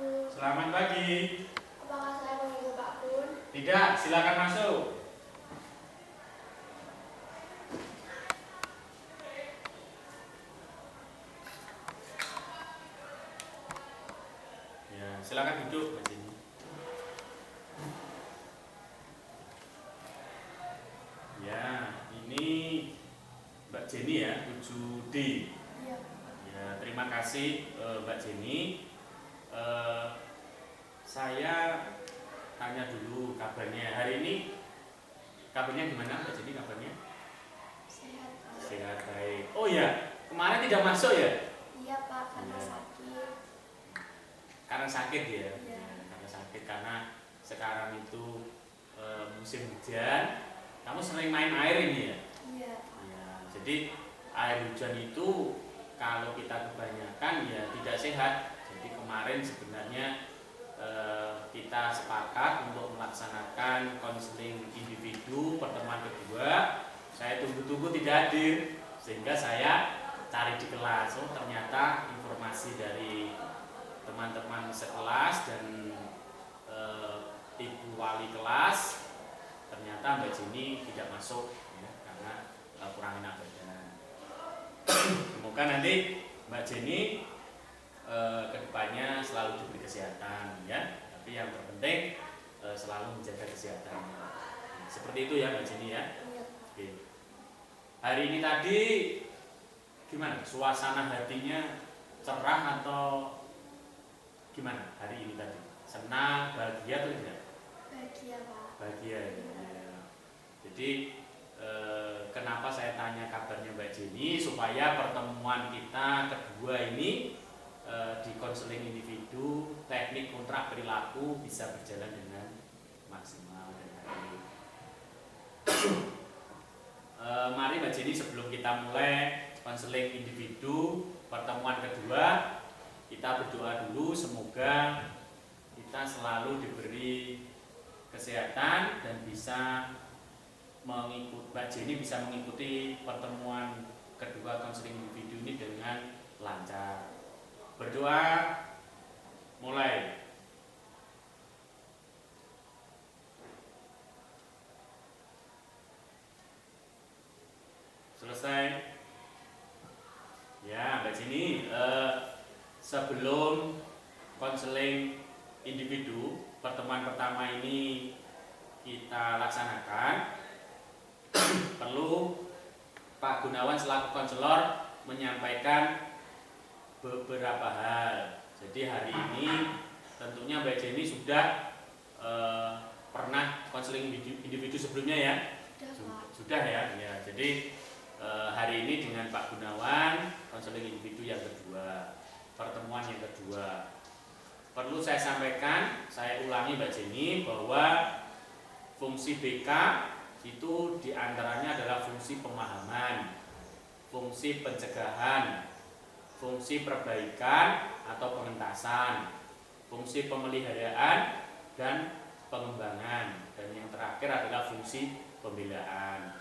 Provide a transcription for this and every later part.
Kun. Selamat pagi. Apakah saya memanggil Pak Kun? Tidak, silakan masuk. Ya, silakan duduk Mbak Jenny. Ya, ini Mbak Jenny ya, 7D. Iya. Ya, terima kasih Mbak Jenny. Saya tanya dulu kabarnya. Hari ini kabarnya gimana Mbak Jenny kabarnya? Sehat, Pak. Sehat, baik. Oh ya, kemarin tidak masuk ya? Iya, Pak, karena Iya. sakit. Karena sakit ya? Iya. Karena sakit, karena sekarang itu musim hujan. Kamu sering main air ini ya? Iya. Ya, jadi air hujan itu kalau kita kebanyakan ya tidak sehat. Jadi kemarin sebenarnya kita sepakat untuk melaksanakan konseling individu pertemuan kedua. Saya tunggu-tunggu tidak hadir, sehingga saya cari di kelas. Oh, ternyata informasi dari teman-teman sekelas dan ibu wali kelas, ternyata Mbak Jenny tidak masuk ya, karena kurang enak badan. Semoga nanti Mbak Jenny kedepannya selalu diberi kesehatan ya, tapi yang terpenting selalu menjaga kesehatan. Seperti itu ya Mbak Jenny ya. Iya. Oke. Hari ini tadi gimana? Suasana hatinya cerah atau gimana hari ini tadi? Senang, bahagia atau tidak? Bahagia, Pak. Bahagia ya. Jadi kenapa saya tanya kabarnya Mbak Jenny, supaya pertemuan kita kedua ini di konseling individu teknik kontrak perilaku bisa berjalan dengan maksimal dan baik. Mari Mbak Jenny, sebelum kita mulai konseling individu pertemuan kedua, kita berdoa dulu semoga kita selalu diberi kesehatan dan bisa Mbak Jenny bisa mengikuti pertemuan kedua konseling individu ini dengan lancar. Berdoa mulai. Selesai. Ya Mbak Jenny, sebelum konseling individu pertemuan pertama ini kita laksanakan, perlu Pak Gunawan selaku konselor menyampaikan beberapa hal. Jadi hari ini tentunya Mbak Jenny sudah pernah konseling individu sebelumnya ya? Sudah, Pak. Sudah ya. Ya, jadi hari ini dengan Pak Gunawan konseling individu yang kedua, pertemuan yang kedua. Perlu saya sampaikan, saya ulangi Mbak Jenny, bahwa fungsi BK itu diantaranya adalah fungsi pemahaman, fungsi pencegahan, fungsi perbaikan atau pengentasan, fungsi pemeliharaan dan pengembangan, dan yang terakhir adalah fungsi pembelaan.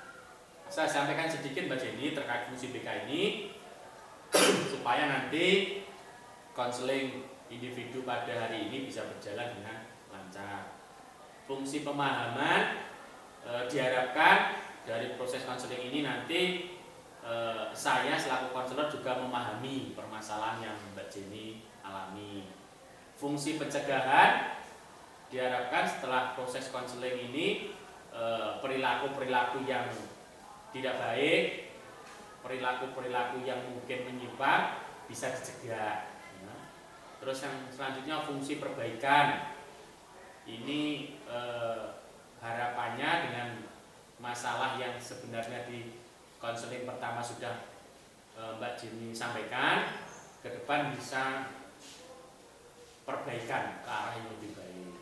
Saya sampaikan sedikit Mbak Jenny terkait fungsi BK ini supaya nanti konseling individu pada hari ini bisa berjalan dengan lancar. Fungsi pemahaman diharapkan dari proses konseling ini nanti saya selaku konselor juga memahami permasalahan yang Mbak Jenny alami. Fungsi pencegahan diharapkan setelah proses konseling ini perilaku-perilaku yang tidak baik, perilaku-perilaku yang mungkin menyimpang bisa dicegah. Ya. Terus yang selanjutnya fungsi perbaikan. Ini harapannya dengan masalah yang sebenarnya di konseling pertama sudah Mbak Jenny sampaikan, ke depan bisa perbaikan ke arah yang lebih baik.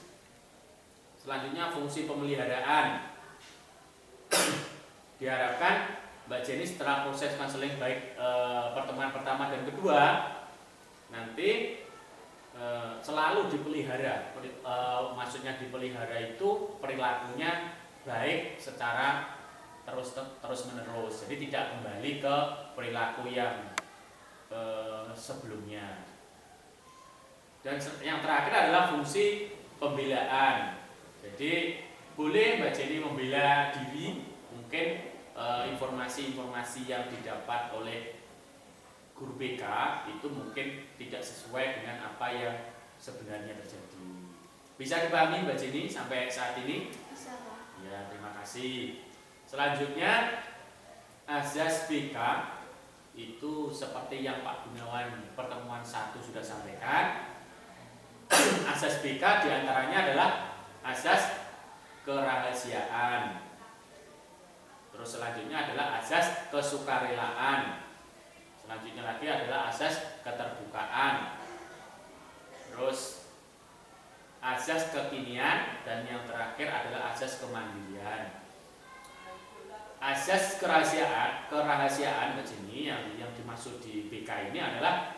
Selanjutnya fungsi pemeliharaan. Diharapkan Mbak Jenny setelah proses konseling baik pertemuan pertama dan kedua nanti selalu dipelihara. Maksudnya dipelihara itu perilakunya baik secara terus menerus. Jadi tidak kembali ke perilaku yang sebelumnya. Dan yang terakhir adalah fungsi pembelaan. Jadi boleh Mbak Jenny membela diri, mungkin informasi-informasi yang didapat oleh guru BK itu mungkin tidak sesuai dengan apa yang sebenarnya terjadi. Bisa dipahami Mbak Jenny sampai saat ini? Bisa Pak. Ya, terima kasih. Selanjutnya azas BK itu seperti yang Pak Gunawan pertemuan 1 sudah sampaikan. Azas BK diantaranya adalah azas kerahasiaan. Terus selanjutnya adalah azas kesukarelaan. Selanjutnya lagi adalah azas keterbukaan. Terus azas kekinian dan yang terakhir adalah azas kemandirian. Azas kerahasiaan begini yang dimaksud di BK ini adalah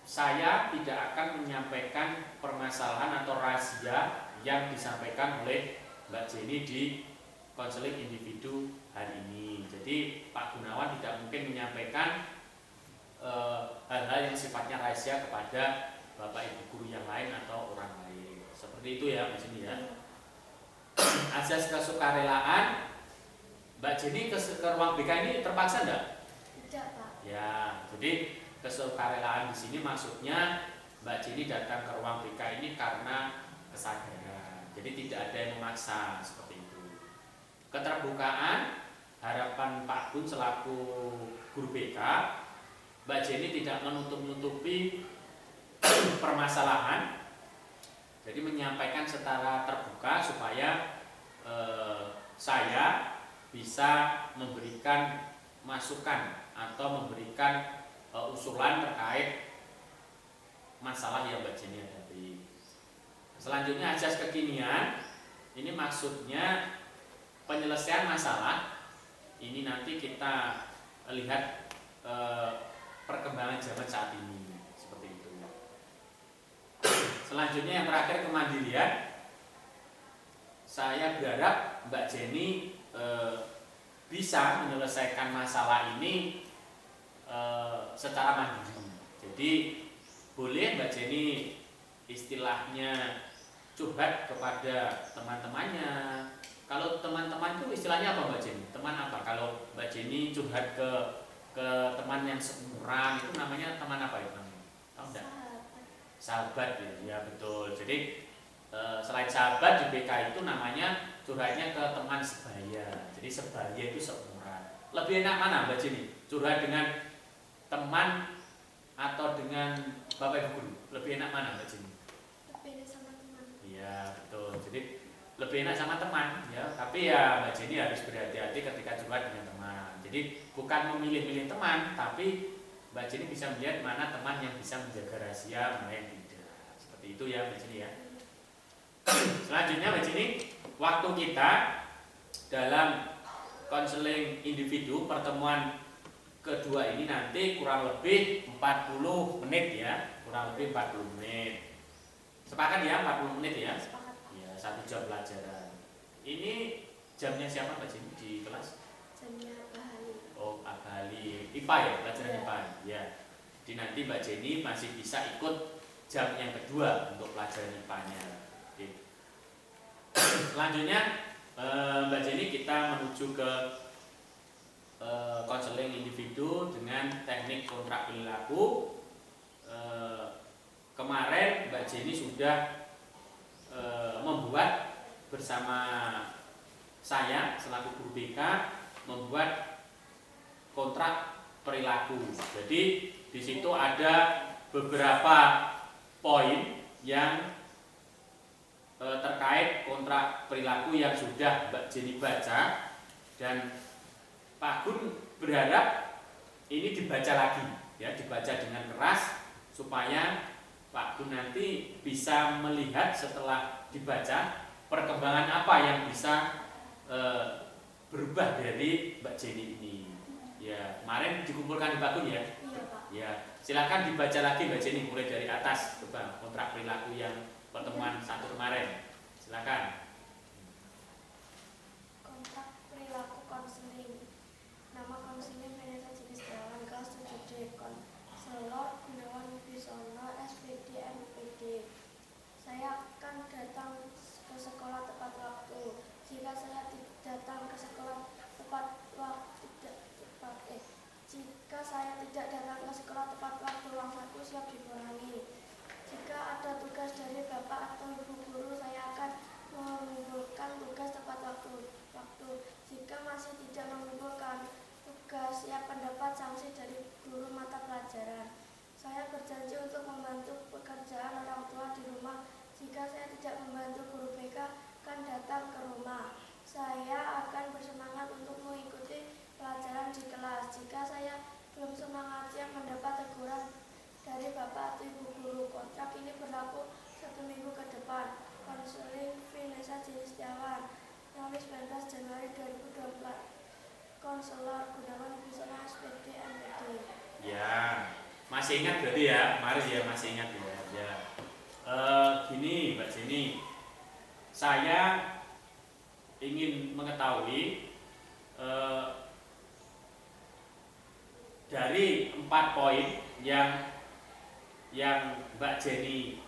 saya tidak akan menyampaikan permasalahan atau rahasia yang disampaikan oleh Mbak Jenny di konseling individu hari ini. Jadi Pak Gunawan tidak mungkin menyampaikan hal-hal yang sifatnya rahasia kepada Bapak Ibu guru yang lain atau orang lain. Seperti itu ya Mbak Jenny ya. Azas kesukarelaan, Mbak Jenny ke ruang BK ini terpaksa enggak? Tidak Pak. Ya, jadi kesukarelaan di sini maksudnya Mbak Jenny datang ke ruang BK ini karena kesadaran. Jadi tidak ada yang memaksa seperti itu. Keterbukaan, harapan Pak Gun selaku guru BK, Mbak Jenny tidak menutup-nutupi permasalahan. Jadi menyampaikan secara terbuka supaya saya bisa memberikan masukan atau memberikan usulan terkait masalah yang Mbak Jenny hadapi. Selanjutnya azas kekinian, ini maksudnya penyelesaian masalah. Ini nanti kita lihat perkembangan zaman saat ini seperti itu. Selanjutnya yang terakhir kemandirian. Saya berharap Mbak Jenny bisa menyelesaikan masalah ini secara mandiri. Jadi boleh Mbak Jenny istilahnya curhat kepada teman-temannya. Kalau teman-teman itu istilahnya apa Mbak Jenny? Teman apa? Kalau Mbak Jenny curhat ke teman yang seumuran itu namanya teman apa ya? Tahu enggak? Sahabat ya, ya betul. Jadi selain sahabat di BK itu namanya curhatnya ke teman sebaya. Jadi sebaya itu seumuran. Lebih enak mana Mbak Jenny? Curhat dengan teman atau dengan Bapak Ibu guru? Lebih enak mana Mbak Jenny? Lebih enak sama teman. Iya betul. Jadi lebih enak sama teman ya. Tapi ya Mbak Jenny harus berhati-hati ketika curhat dengan teman. Jadi bukan memilih-milih teman, tapi Mbak Jenny bisa melihat mana teman yang bisa menjaga rahasia, mana yang tidak. Seperti itu ya Mbak Jenny ya. Selanjutnya Mbak Jenny, waktu kita dalam konseling individu pertemuan kedua ini nanti kurang lebih 40 menit ya, kurang lebih 40 menit. Sepakat ya 40 menit ya? Sepakat. Ya, 1 jam pelajaran. Ini jamnya siapa Mbak Jenny di kelas? Jamnya Pak Hali. Oh, Pak Hali. IPA ya, pelajaran Ya. IPA. Ya. Jadi nanti Mbak Jenny masih bisa ikut jam yang kedua untuk pelajaran IPA-nya. Oke. Selanjutnya Mbak Jenny kita menuju ke konseling individu dengan teknik kontrak perilaku. Kemarin Mbak Jenny sudah membuat bersama saya selaku guru BK membuat kontrak perilaku. Jadi di situ ada beberapa poin yang terkait kontrak perilaku yang sudah Mbak Jenny baca, dan Pak Gun berharap ini dibaca lagi ya, dibaca dengan keras supaya Pak Gun nanti bisa melihat setelah dibaca perkembangan apa yang bisa berubah dari Mbak Jenny ini. Ya, kemarin dikumpulkan di Pak Gun ya. Iya Pak. Ya, silakan dibaca lagi Mbak Jenny mulai dari atas, coba kontrak perilaku yang pertemuan 1 kemarin. Silakan. Kontak perilaku konseling. Nama konseling Vanessa Jenis Setiawan, kelas 7D, Konselor Gunawan Wibisono, SPD masih ingat berarti ya, kemarin ya masih ingat ya. Ya. Gini Mbak Jenny, saya ingin mengetahui dari 4 poin yang Mbak Jenny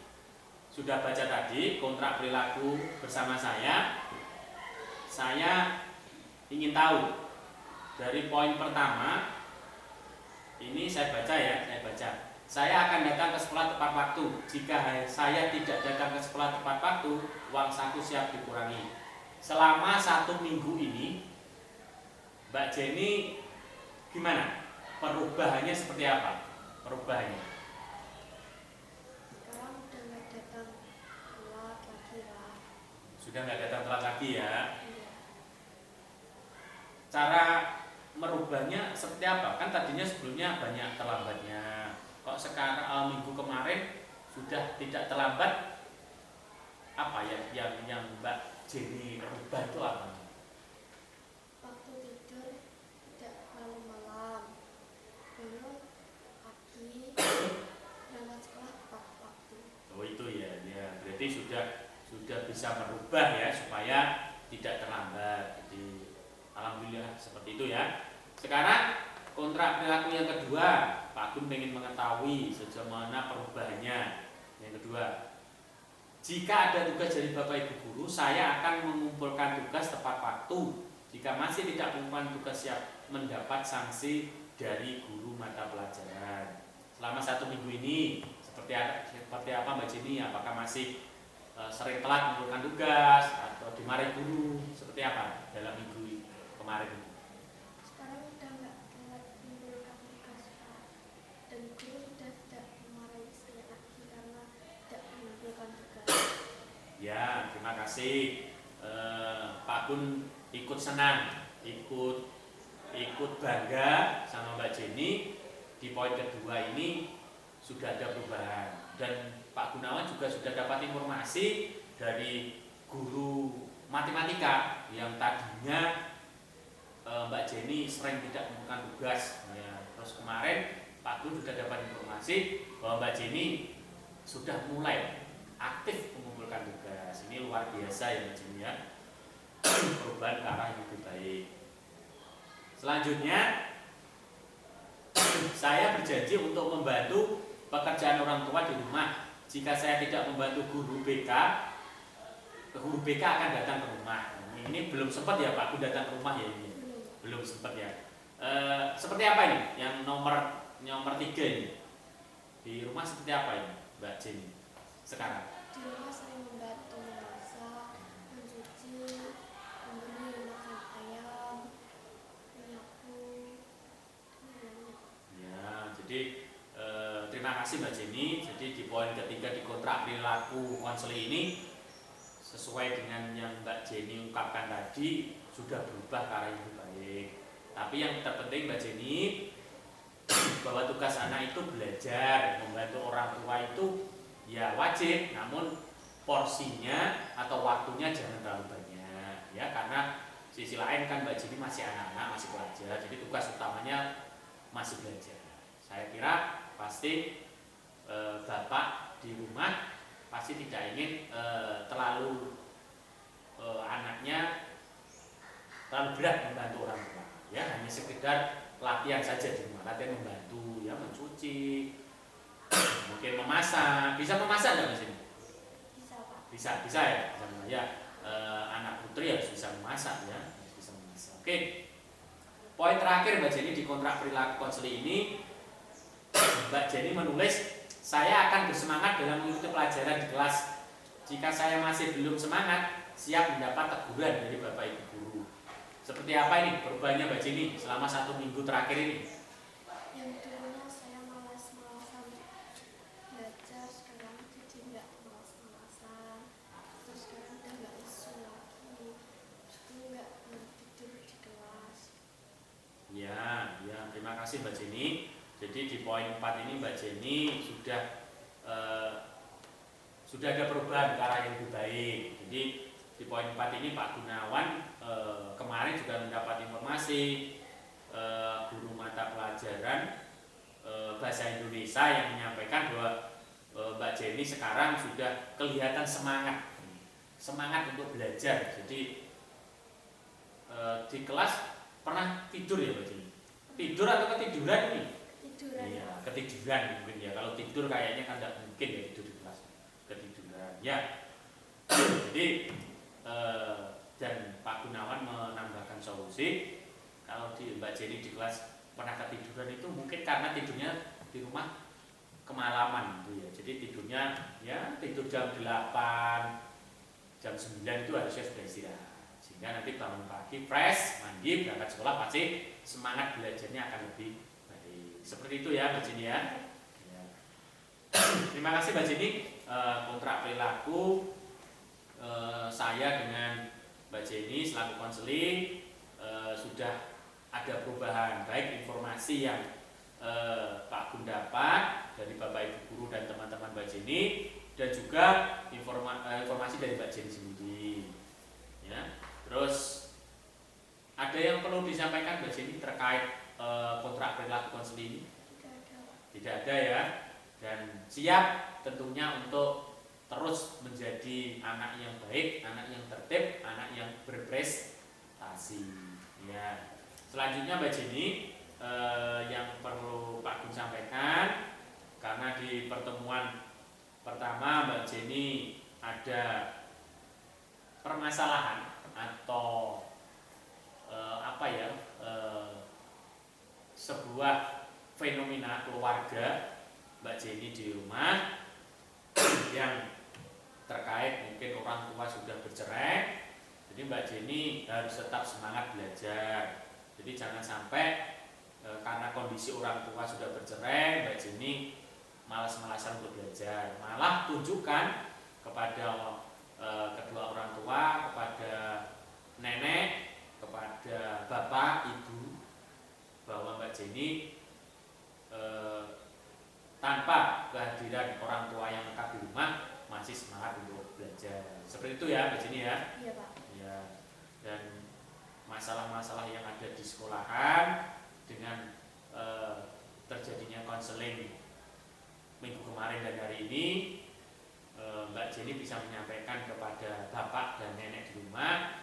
sudah baca tadi, kontrak perilaku bersama saya ingin tahu dari poin pertama. Ini saya baca ya, saya akan datang ke sekolah tepat waktu. Jika saya tidak datang ke sekolah tepat waktu, uang saku siap dikurangi. Selama 1 minggu ini, Mbak Jenny gimana? Perubahannya seperti apa? Perubahannya? Sekarang udah nggak datang telat lagi lah. Sudah nggak datang telat lagi ya? Iya. Cara merubahnya seperti apa? Kan tadinya sebelumnya banyak terlambatnya. Kok sekarang minggu kemarin sudah tidak terlambat? Apa yang Mbak Jenny rubah itu apa? Waktu tidur tidak terlalu malam. Bangun pagi, berangkat sekolah tepat waktu. Oh itu ya, berarti sudah bisa merubah ya supaya tidak terlambat. Jadi alhamdulillah seperti itu ya. Sekarang kontrak perilaku yang kedua, Pak Gun ingin mengetahui sejauh mana perubahannya. Yang kedua, jika ada tugas dari Bapak Ibu guru, saya akan mengumpulkan tugas tepat waktu. Jika masih tidak mengumpulkan tugas, siap mendapat sanksi dari guru mata pelajaran. Selama 1 minggu ini seperti apa Mbak Jenny? Apakah masih sering telat mengumpulkan tugas atau dimarahi guru? Seperti apa dalam minggu kemarin? Sekarang udah nggak telat mengumpulkan tugas Pak. Dan guru sudah tidak memarahi saya lagi karena tidak mengumpulkan tugas. Ya, terima kasih. Pak Gun ikut senang, ikut bangga sama Mbak Jenny. Di poin kedua ini sudah ada perubahan dan Pak Gunawan juga sudah dapat informasi dari guru matematika yang tadinya Mbak Jenny sering tidak mengumpulkan tugas ya. Terus kemarin Pak Gun sudah dapat informasi bahwa Mbak Jenny sudah mulai aktif mengumpulkan tugas. Ini luar biasa ya Mbak Jenny ya. Perubahan ke arah yang lebih baik. Selanjutnya saya berjanji untuk membantu pekerjaan orang tua di rumah. Jika saya tidak membantu guru BK akan datang ke rumah. Ini belum sempat ya Pak Gun datang ke rumah ya ini. Belum sempat ya. Seperti apa ini? Yang nomor 3 ini. Di rumah seperti apa ini Mbak Jenny sekarang? Di rumah sering membantu memasak, mencuci, memberi makan ayam, menyapu. Ya, jadi terima kasih Mbak Jenny. Jadi di poin ketiga di kontrak perilaku konseling ini sesuai dengan yang Mbak Jenny ungkapkan tadi sudah berubah ke arah yang lebih baik. Tapi yang terpenting Mbak Jenny bahwa tugas anak itu belajar, membantu orang tua itu ya wajib, namun porsinya atau waktunya jangan terlalu banyak ya, karena sisi lain kan Mbak Jenny masih anak-anak, masih pelajar, jadi tugas utamanya masih belajar. Saya kira pasti Bapak di rumah pasti tidak ingin terlalu anaknya terlalu berat membantu orang tua ya, hanya sekedar latihan saja di rumah, latihan membantu ya, mencuci, mungkin memasak. Bisa memasak nggak di sini? Bisa Pak. Bisa ya. Ya, anak putri harus bisa memasak ya, harus bisa memasak. Oke. Poin terakhir Mbak Jenny di kontrak perilaku konseling ini, Mbak Jenny menulis, saya akan bersemangat dalam mengikuti pelajaran di kelas. Jika saya masih belum semangat, siap mendapat teguran dari Bapak Ibu guru. Seperti apa ini perubahannya Mbak Jenny selama 1 minggu terakhir ini? Yang dulunya saya malas-malasan belajar, sekarang jadi nggak malas-malasan. Terus sekarang udah nggak lesu lagi, jadi nggak tidur di kelas. Ya, terima kasih Mbak Jenny. Jadi di poin 4 ini Mbak Jenny sudah ada perubahan ke arah yang lebih baik. Jadi di poin 4 ini Pak Gunawan kemarin juga mendapat informasi guru mata pelajaran Bahasa Indonesia yang menyampaikan bahwa Mbak Jenny sekarang sudah kelihatan semangat untuk belajar. Jadi di kelas pernah tidur ya Mbak Jenny? Tidur atau ketiduran ini? Tiduran. Iya, ketiduran mungkin ya. Kalau tidur kayaknya kan tidak mungkin ya tidur di kelas. Ketiduran. Ya. Jadi dan Pak Gunawan menambahkan solusi kalau di Mbak Jenny di kelas pernah ketiduran itu mungkin karena tidurnya di rumah kemalaman gitu ya. Jadi tidurnya ya tidur jam 8, jam 9 itu harusnya sudah istirahat. Sehingga nanti bangun pagi fresh, mandi, berangkat sekolah pasti semangat belajarnya akan lebih baik. Seperti itu ya Mbak Jenny ya. Ya. Terima kasih Mbak Jenny. Kontrak perilaku saya dengan Mbak Jenny selaku konseling sudah ada perubahan, baik informasi yang Pak Gun dapat dari Bapak Ibu guru dan teman-teman Mbak Jenny, dan juga informasi dari Mbak Jenny sendiri. Ya. Terus ada yang perlu disampaikan Mbak Jenny terkait kontrak perilaku konseling? Tidak ada ya. Dan siap tentunya untuk terus menjadi anak yang baik, anak yang tertib, anak yang berprestasi. Ya. Selanjutnya Mbak Jenny yang perlu Pak Gun sampaikan, karena di pertemuan pertama Mbak Jenny ada permasalahan atau sebuah fenomena keluarga Mbak Jenny di rumah yang terkait mungkin orang tua sudah bercerai. Jadi Mbak Jenny harus tetap semangat belajar. Jadi jangan sampai karena kondisi orang tua sudah bercerai, Mbak Jenny malas-malasan untuk belajar. Malah tunjukkan kepada kedua orang tua, kepada nenek, kepada bapak, ibu, bahwa Mbak Jenny tanpa kehadiran orang tua yang lengkap di rumah masih semangat untuk belajar. Seperti itu ya Mbak Jenny ya? Iya Pak. Ya. Dan masalah-masalah yang ada di sekolahan dengan terjadinya konseling minggu kemarin dan hari ini, Mbak Jenny bisa menyampaikan kepada bapak dan nenek di rumah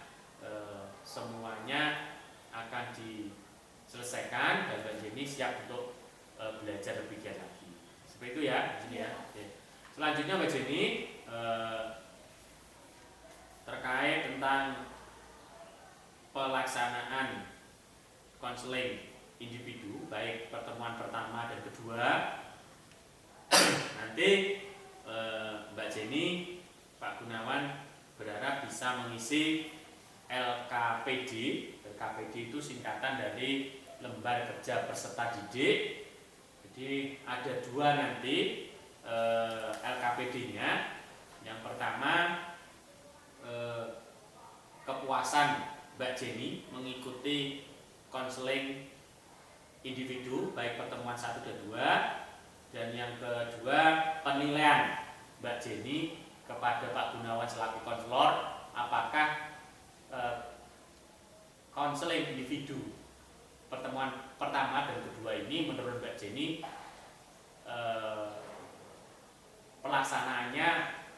semuanya akan diselesaikan dan Mbak Jenny siap untuk belajar lebih giat lagi. Seperti itu ya Mbak Jenny ya. Oke. Selanjutnya Mbak Jenny terkait tentang pelaksanaan konseling individu, baik pertemuan pertama dan kedua. Nanti Mbak Jenny, Pak Gunawan berharap bisa mengisi LKPD. LKPD itu singkatan dari lembar kerja peserta didik. Jadi ada dua nanti LKPD-nya. Yang pertama kepuasan Mbak Jenny mengikuti konseling individu baik pertemuan 1 dan 2, dan yang kedua penilaian Mbak Jenny kepada Pak Gunawan selaku konselor, apakah konseling individu pertemuan pertama dan kedua ini menurut Mbak Jenny pelaksanaannya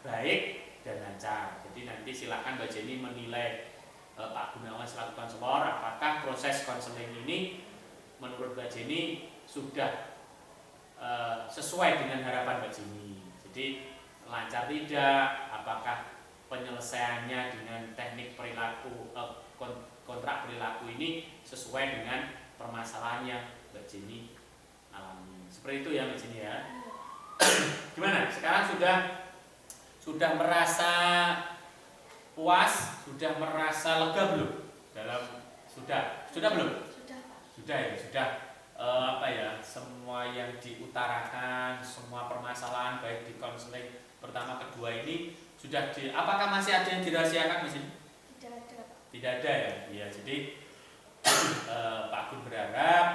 baik dan lancar. Jadi nanti silakan Mbak Jenny menilai Pak Gunawan selaku konselor, apakah proses konseling ini menurut Mbak Jenny sudah sesuai dengan harapan Mbak Jenny. Jadi lancar tidak, apakah penyelesaiannya dengan teknik perilaku kontrak perilaku ini sesuai dengan permasalahannya Mbak Jenny alami. Seperti itu ya Mbak Jenny ya. Gimana? Sekarang sudah merasa puas, sudah merasa lega belum? Sudah belum? Sudah ya, sudah semua yang diutarakan, semua permasalahan baik di konseling pertama kedua ini sudah apakah masih ada yang dirahasiakan di sini? Tidak ada ya. Ya, jadi Pak Gun berharap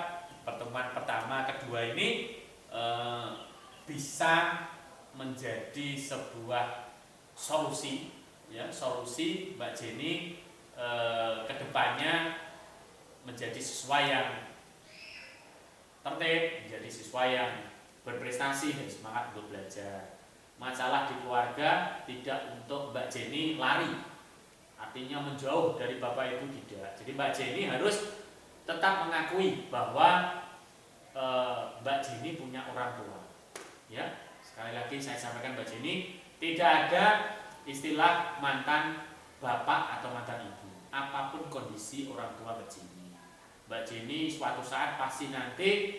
pertemuan pertama kedua ini bisa menjadi sebuah solusi ya, solusi Mbak Jenny kedepannya menjadi sesuai yang tertib, menjadi siswa yang berprestasi dan semangat untuk belajar. Masalah di keluarga tidak untuk Mbak Jenny lari, artinya menjauh dari Bapak Ibu, tidak. Jadi Mbak Jenny harus tetap mengakui bahwa Mbak Jenny punya orang tua. Ya, sekali lagi saya sampaikan Mbak Jenny, tidak ada istilah mantan bapak atau mantan ibu. Apapun kondisi orang tua Mbak Jenny suatu saat pasti nanti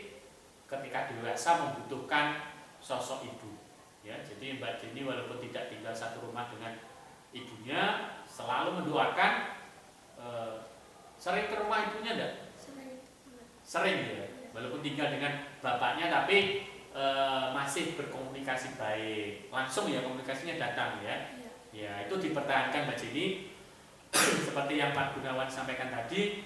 ketika dewasa membutuhkan sosok ibu. Ya, jadi Mbak Jenny walaupun tidak tinggal satu rumah dengan ibunya, selalu mendoakan. Sering ke rumah ibunya enggak? Sering ya. Walaupun tinggal dengan bapaknya, tapi masih berkomunikasi baik. Langsung ya komunikasinya datang ya. Ya, itu dipertahankan Mbak Jenny. Seperti yang Pak Gunawan sampaikan tadi,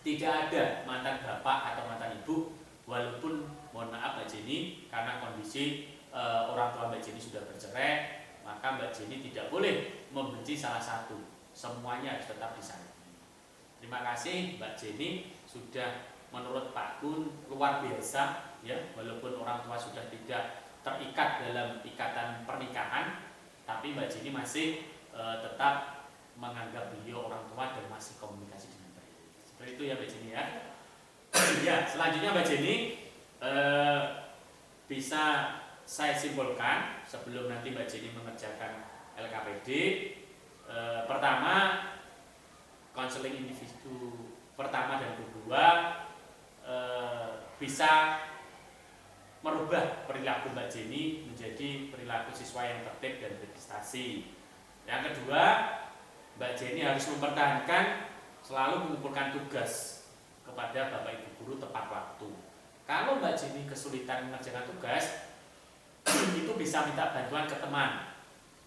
tidak ada mantan bapak atau mantan ibu. Walaupun mohon maaf Mbak Jenny, karena kondisi orang tua Mbak Jenny sudah bercerai, maka Mbak Jenny tidak boleh membenci salah satu. Semuanya harus tetap disayangi. Terima kasih Mbak Jenny sudah, menurut Pak Gun, luar biasa ya. Walaupun orang tua sudah tidak terikat dalam ikatan pernikahan, tapi Mbak Jenny masih tetap menganggap beliau orang tua dan masih komunikasi dengan baik. Seperti itu ya Mbak Jenny ya. Ya, selanjutnya Mbak Jenny bisa saya simpulkan sebelum nanti Mbak Jenny mengerjakan LKPD. Pertama, konseling individu pertama dan kedua bisa merubah perilaku Mbak Jenny menjadi perilaku siswa yang tertib dan berprestasi. Yang kedua, Mbak Jenny harus mempertahankan selalu mengumpulkan tugas kepada Bapak Ibu guru tepat waktu. Kalau Mbak Jenny kesulitan mengerjakan tugas, itu bisa minta bantuan ke teman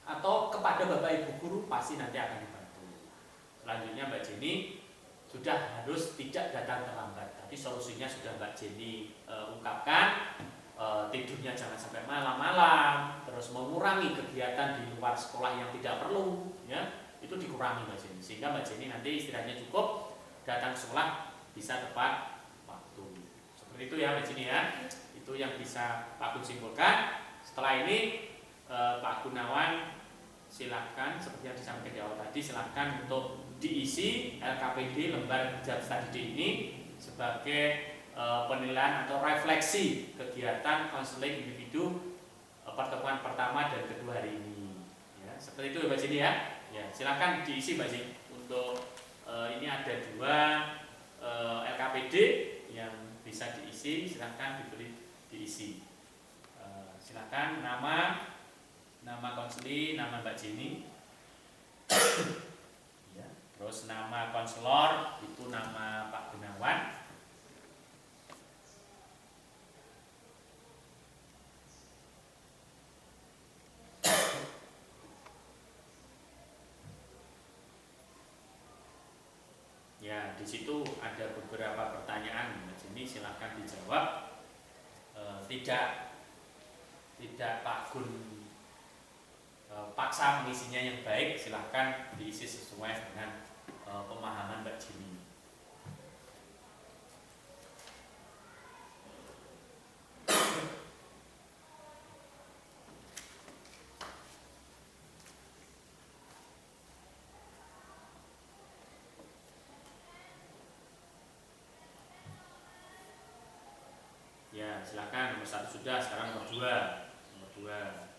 atau kepada Bapak Ibu guru, pasti nanti akan dibantu. Selanjutnya Mbak Jenny sudah harus tidak datang terlambat, tapi solusinya sudah Mbak Jenny ungkapkan. Tidurnya jangan sampai malam-malam, terus mengurangi kegiatan di luar sekolah yang tidak perlu ya, itu dikurangi Mbak Jenny, sehingga Mbak Jenny nanti istirahatnya cukup, datang sekolah bisa tepat waktu. Seperti itu ya Mbak Jenny ya. Itu yang bisa Pak Gun simpulkan. Setelah ini Pak Gunawan silahkan, seperti yang disampaikan di awal tadi, silahkan untuk diisi LKPD lembar Job Study D ini sebagai penilaian atau refleksi kegiatan konseling individu pertemuan pertama dan kedua hari ini. Ya, seperti itu Mbak Jenny ya. Ya, silahkan diisi Mbak Jenny. Untuk ini ada dua LKPD yang bisa diisi, silahkan diisi. Silahkan nama konseli, nama Mbak Jenny. Ya, terus nama konselor itu nama Pak Gunawan. Ya, di situ ada beberapa pertanyaan Mbak Jenny, silahkan dijawab. Tidak Pak Gun paksa mengisinya yang baik, silahkan diisi sesuai dengan pemahaman Mbak Jenny. Ya, silakan nomor 1 sudah, sekarang nomor 2. Nomor 2.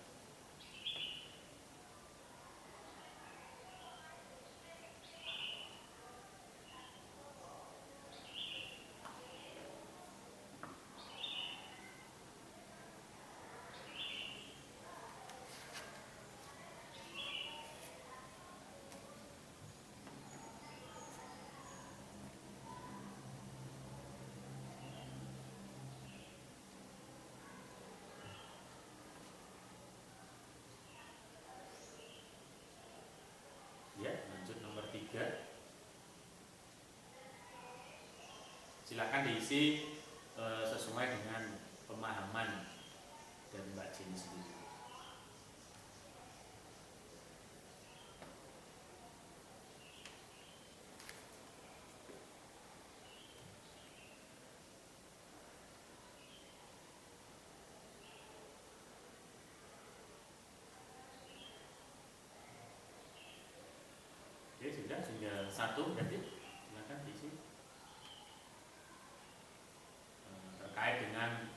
Ya, lanjut nomor 3. Silakan diisi sesuai dengan pemahaman dari Mbak Jenny sendiri. satu berarti silakan diisi. Terkait dengan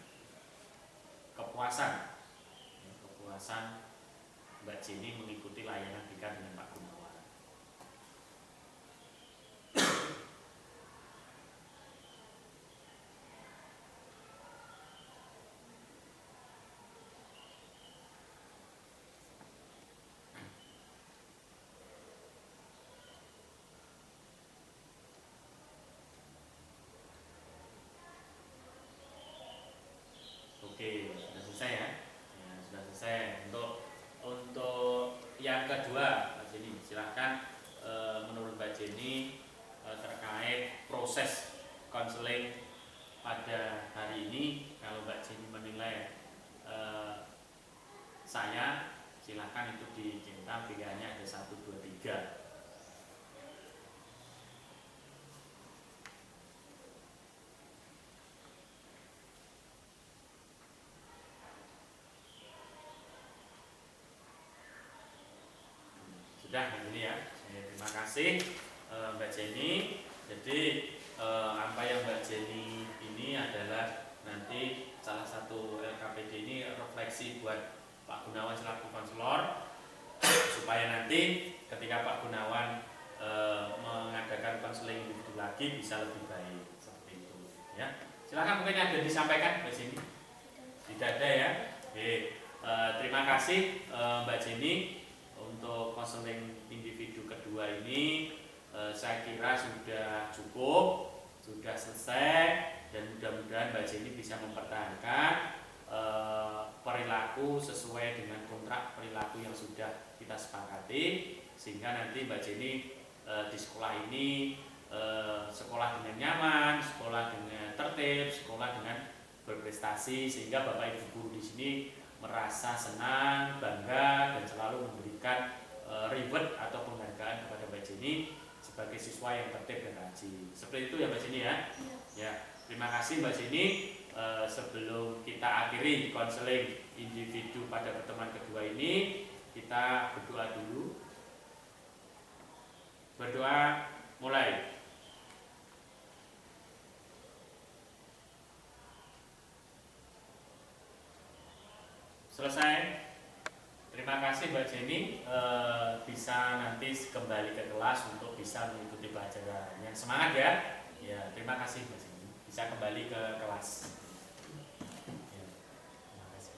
kepuasan, kepuasan Mbak Jenny mengikuti layanan BK dengan Pak Gunawan. Oke, sudah selesai ya. Ya, sudah selesai. Untuk yang kedua, Mbak Jenny, silahkan menurut Mbak Jenny terkait proses konseling pada hari ini, kalau Mbak Jenny menilai saya, silahkan itu dicetak, pilihannya ada 1, 2, 3. Sudah ini ya. Terima kasih Mbak Jenny. Jadi apa yang Mbak Jenny ini adalah nanti salah satu LKPD ini refleksi buat Pak Gunawan selaku konselor, supaya nanti ketika Pak Gunawan mengadakan konseling individu lagi bisa lebih baik seperti itu ya. Silakan, mungkin ada disampaikan Mbak Jenny. Tidak ada ya. Oke. Terima kasih Mbak Jenny. Untuk konseling individu kedua ini saya kira sudah cukup, sudah selesai, dan mudah-mudahan Mbak Jenny bisa mempertahankan perilaku sesuai dengan kontrak perilaku yang sudah kita sepakati, sehingga nanti Mbak Jenny di sekolah ini sekolah dengan nyaman, sekolah dengan tertib, sekolah dengan berprestasi, sehingga Bapak Ibu guru di sini merasa senang, bangga, dan selalu memberikan reward atau penghargaan kepada Mbak Jenny sebagai siswa yang tertib dan rajin. Seperti itu ya Mbak Jenny ya. Ya, terima kasih Mbak Jenny. Sebelum kita akhiri konseling individu pada pertemuan kedua ini, kita berdoa dulu. Berdoa mulai. Selesai. Terima kasih Mbak Jenny, bisa nanti kembali ke kelas untuk bisa mengikuti pelajaran yang semangat ya. Ya, terima kasih Mbak Jenny, bisa kembali ke kelas. Ya, terima kasih.